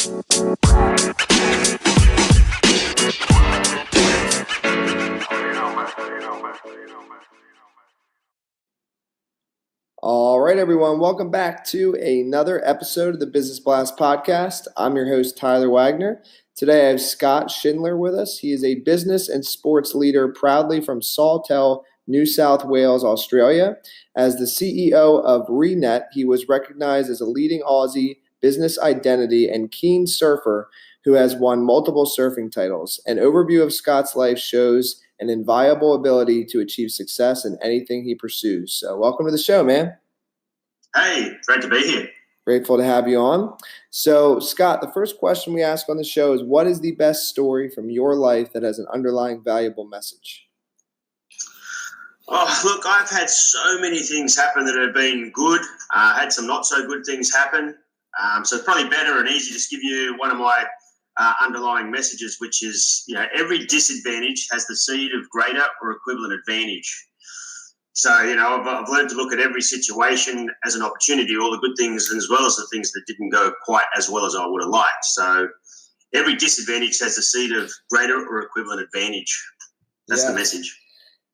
All right, everyone. Welcome back to another episode of the Business Blast podcast. I'm your host, Tyler Wagner. Today, I have Scott Schindler with us. He is a business and sports leader proudly from Sawtell, New South Wales, Australia. As the CEO of Renet, he was recognized as a leading Aussie business identity and keen surfer who has won multiple surfing titles. An overview of Scott's life shows an inviolable ability to achieve success in anything he pursues. So welcome to the show, man. Hey, great to be here. Grateful to have you on. So, Scott, the first question we ask on the show is, what is the best story from your life that has an underlying valuable message? Oh, look, I've had so many things happen that have been good. Had some not so good things happen. So it's probably better and easy to just give you one of my underlying messages, which is, every disadvantage has the seed of greater or equivalent advantage. So, I've learned to look at every situation as an opportunity, all the good things as well as the things that didn't go quite as well as I would have liked. So every disadvantage has the seed of greater or equivalent advantage. That's the message.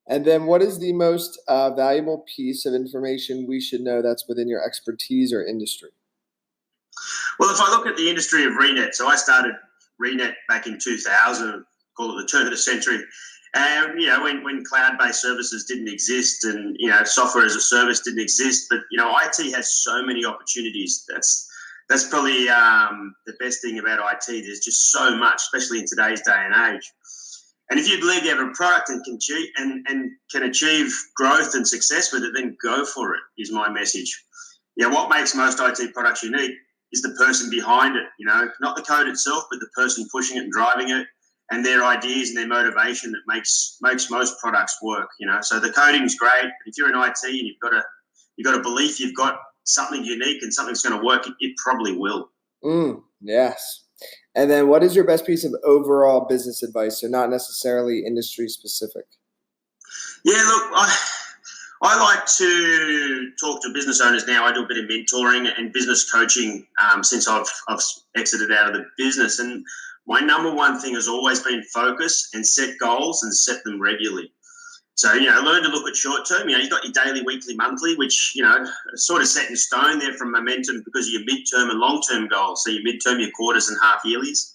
And then what is the most valuable piece of information we should know that's within your expertise or industry? Well, if I look at the industry of Renet, so I started Renet back in 2000, call it the turn of the century. And, when cloud-based services didn't exist and, software as a service didn't exist, but, IT has so many opportunities. That's probably the best thing about IT. There's just so much, especially in today's day and age. And if you believe you have a product and can achieve growth and success with it, then go for it, is my message. What makes most IT products unique is the person behind it, not the code itself, but the person pushing it and driving it and their ideas and their motivation that makes most products work, So the coding's great. But if you're in IT and you've got a belief you've got something unique and something's going to work, it probably will. Yes. And then what is your best piece of overall business advice? So not necessarily industry specific. Yeah, look, I like to talk to business owners now. I do a bit of mentoring and business coaching since I've exited out of the business. And my number one thing has always been focus and set goals and set them regularly. So, learn to look at short term. You've got your daily, weekly, monthly, which, sort of set in stone there from momentum because of your midterm and long-term goals. So your midterm, your quarters and half yearlies.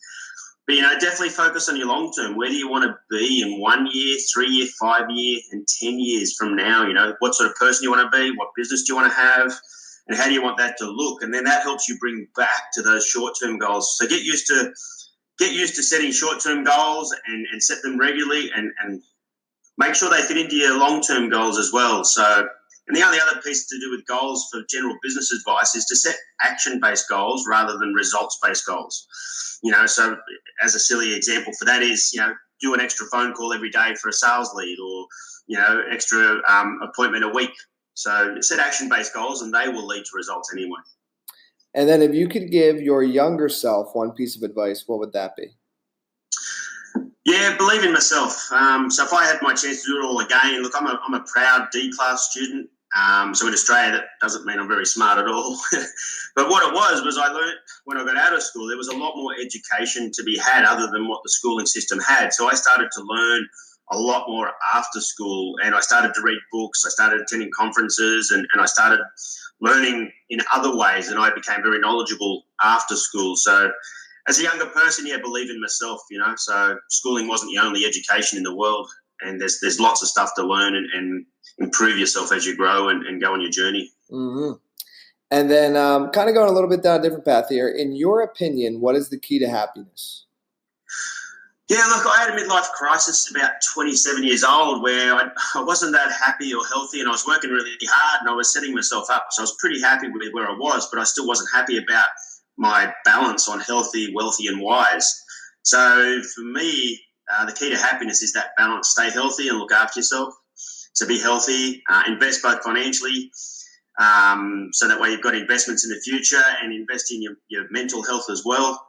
But, definitely focus on your long term. Where do you want to be in 1 year, 3 year, 5 year, and 10 years from now? What sort of person you want to be? What business do you want to have? And how do you want that to look? And then that helps you bring back to those short-term goals. So get used to setting short-term goals and set them regularly and make sure they fit into your long-term goals as well. So, and the only other piece to do with goals for general business advice is to set action-based goals rather than results-based goals. So as a silly example for that is, do an extra phone call every day for a sales lead or, extra appointment a week. So set action-based goals and they will lead to results anyway. And then if you could give your younger self one piece of advice, what would that be? Yeah, believe in myself. So if I had my chance to do it all again, look, I'm a proud D-class student. So in Australia, that doesn't mean I'm very smart at all. But what it was I learned when I got out of school, there was a lot more education to be had other than what the schooling system had. So I started to learn a lot more after school and I started to read books. I started attending conferences and I started learning in other ways and I became very knowledgeable after school. So as a younger person, believe in myself, So schooling wasn't the only education in the world and there's lots of stuff to learn and improve yourself as you grow and go on your journey. Mm-hmm. And then kind of going a little bit down a different path here. In your opinion, what is the key to happiness? Yeah, look, I had a midlife crisis about 27 years old where I wasn't that happy or healthy and I was working really hard and I was setting myself up. So I was pretty happy with where I was, but I still wasn't happy about my balance on healthy, wealthy and wise. So for me, the key to happiness is that balance. Stay healthy and look after yourself. So be healthy, invest both financially, so that way you've got investments in the future and invest in your mental health as well.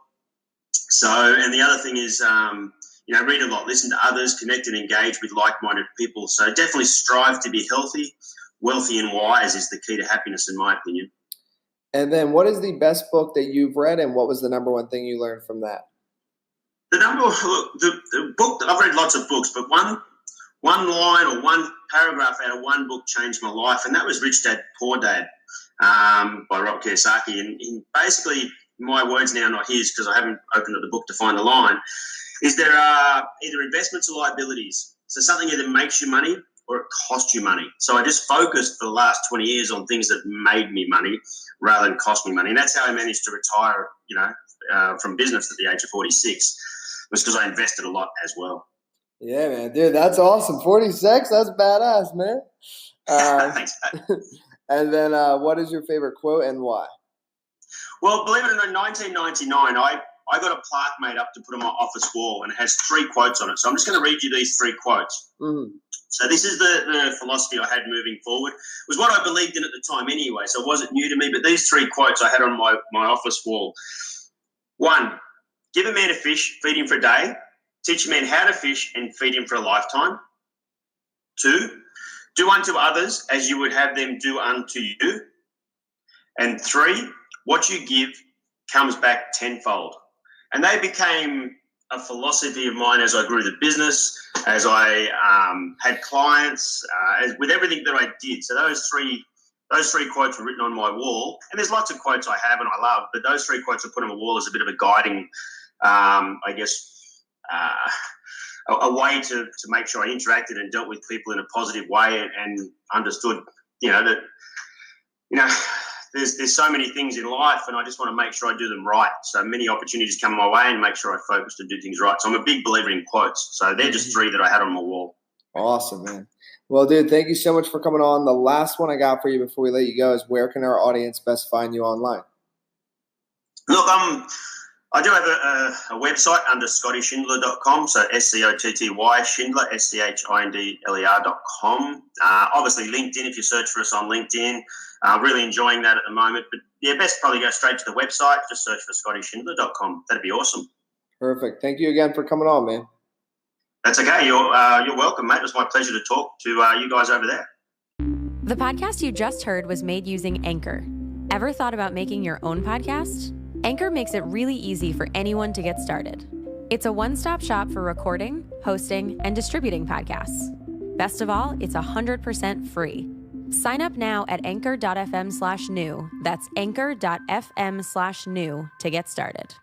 So, and the other thing is, read a lot, listen to others, connect and engage with like-minded people. So definitely strive to be healthy, wealthy and wise is the key to happiness in my opinion. And then what is the best book that you've read, and what was the number one thing you learned from that? The book, I've read lots of books, but one line or one paragraph out of one book changed my life, and that was Rich Dad, Poor Dad by Robert Kiyosaki. And basically, my words now, not his, because I haven't opened up the book to find the line, is there are either investments or liabilities. So something either makes you money or it costs you money. So I just focused for the last 20 years on things that made me money rather than cost me money. And that's how I managed to retire, from business at the age of 46, was because I invested a lot as well. Yeah, man. Dude, that's awesome. 46? That's badass, man. Thanks. And then what is your favorite quote and why? Well, believe it or not, in 1999, I got a plaque made up to put on my office wall, and it has 3 quotes on it. So I'm just going to read you these 3 quotes. Mm-hmm. So this is the philosophy I had moving forward. It was what I believed in at the time anyway, so it wasn't new to me. But these 3 quotes I had on my office wall. 1, give a man a fish, feed him for a day. Teach a man how to fish and feed him for a lifetime. 2, do unto others as you would have them do unto you. And 3, what you give comes back tenfold. And they became a philosophy of mine as I grew the business, as I had clients, with everything that I did. So those three quotes were written on my wall. And there's lots of quotes I have and I love, but those 3 quotes were put on my wall as a bit of a guiding, a way to make sure I interacted and dealt with people in a positive way and understood, that, there's so many things in life, and I just want to make sure I do them right. So many opportunities come my way and make sure I focus to do things right. So I'm a big believer in quotes. So they're just 3 that I had on my wall. Awesome, man. Well, dude, thank you so much for coming on. The last one I got for you before we let you go is, where can our audience best find you online? Look, I do have a website under scottyschindler.com, so SCOTTY Schindler, SCHINDLER.com. Obviously LinkedIn, if you search for us on LinkedIn. Really enjoying that at the moment. But yeah, best probably go straight to the website. Just search for scottyschindler.com. That'd be awesome. Perfect. Thank you again for coming on, man. That's okay. You're welcome, mate. It was my pleasure to talk to you guys over there. The podcast you just heard was made using Anchor. Ever thought about making your own podcast? Anchor makes it really easy for anyone to get started. It's a one-stop shop for recording, hosting, and distributing podcasts. Best of all, it's 100% free. Sign up now at anchor.fm/new. That's anchor.fm/new to get started.